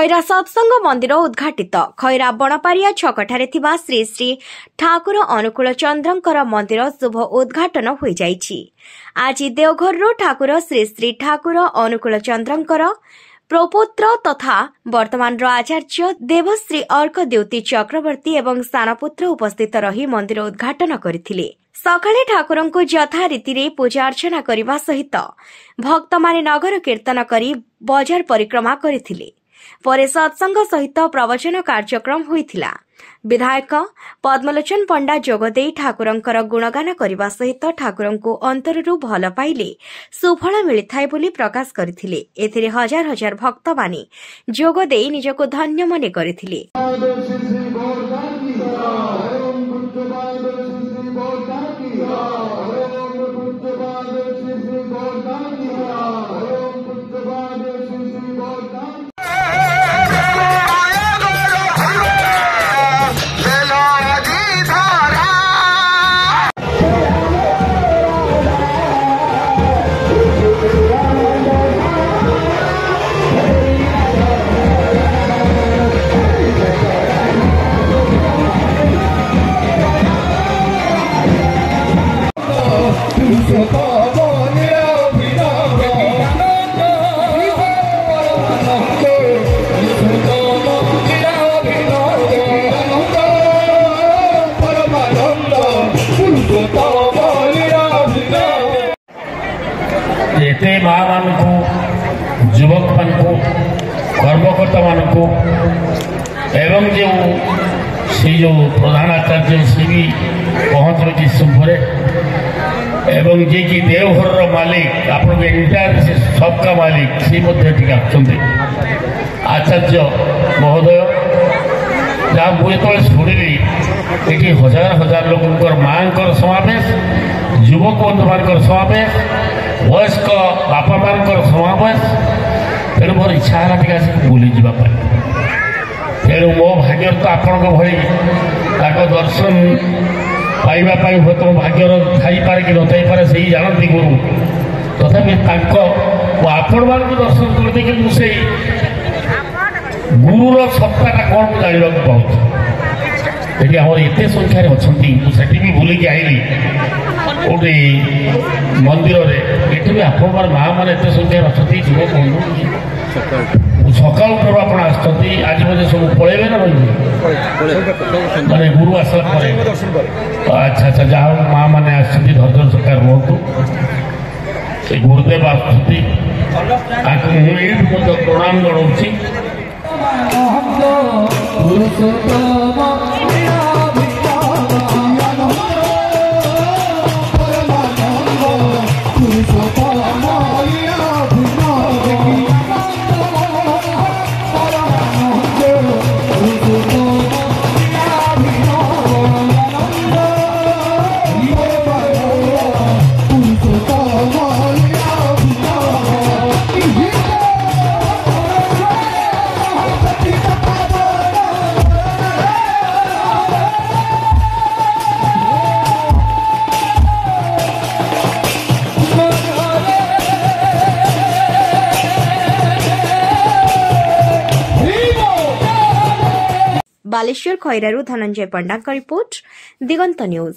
खैरा सत्संग मंदिर उद्घाटित। खैरा बणपारिया छकठारे थिबा श्री श्री ठाकुर अनुकूल चंद्रंकर मंदिर शुभ उद्घाटन हो जाइछि। आज देवघर ठाकुर श्री श्री ठाकुर अनुकूल चंद्रंकर प्रपुत्र तथा वर्तमान आचार्य देवश्री अर्क द्युति चक्रवर्ती एवं सानपुत्र उपस्थित रही मंदिर उद्घाटन करथिले। सकाळे ठाकुरंकु यथा रीति पूजा अर्चना करने सहित भक्त माने नगर कीर्तन करी बजार परिक्रमा करथिले। परे सत्संग सहित प्रवचन कार्यक्रम होइथिला। विधायक पद्मलोचन पंडा जोगदेई ठाकुरंकर गुणगान करने सहित ठाकुरंकु अंतररू भल पाइले सुफल मिलिथाय बोली प्रकाश करथिले। एथिरे हजार हजार भक्त माने जोगदेई निजको धन्य मने करथिले। एते माँ मानू युवक मान कर्मकर्ता मान एवं जो सी जो प्रधान आचार्य सी भी पहुँच रही शुभरे एवं जे कि देवघर मालिक आप एंटायर सबका मालिक सी आचार्य महोदय जहाँ मुझे शुणिली ये हजार हजार लोक माँ समावेश युवक बंधु मान समावेश वयस्क बापा मान समावेश तेणु मोर इच्छा है टे आसिक बुली जावाई। तेणु मो भाग्य तो आपण भली दर्शन पाइबापी हूँ तो भाग्यर थाईपे कि नथाईपे से ही जानती गुरु तथापि आपण मान दर्शन करते कि मुझे गुरुर सत्ताटा कौन जानवा पाऊँ। ये आम एत संख्यार अच्छा मुझे भी बुलिकी आईली गोटे मंदिर ये भी आप माँ मैंने एत संख्यार अच्छा युवक बंधु सकाल आप आज मजे सब पलैबे ना माने गुरु आसला अच्छा अच्छा जहाँ माँ मैंने धैर्य सरकार रुहतु गुरुदेव आसुँच प्रणाम जनाऊँगी। बालेश्वर खैरारू धनंजय पंडा का रिपोर्ट, दिगंत न्यूज।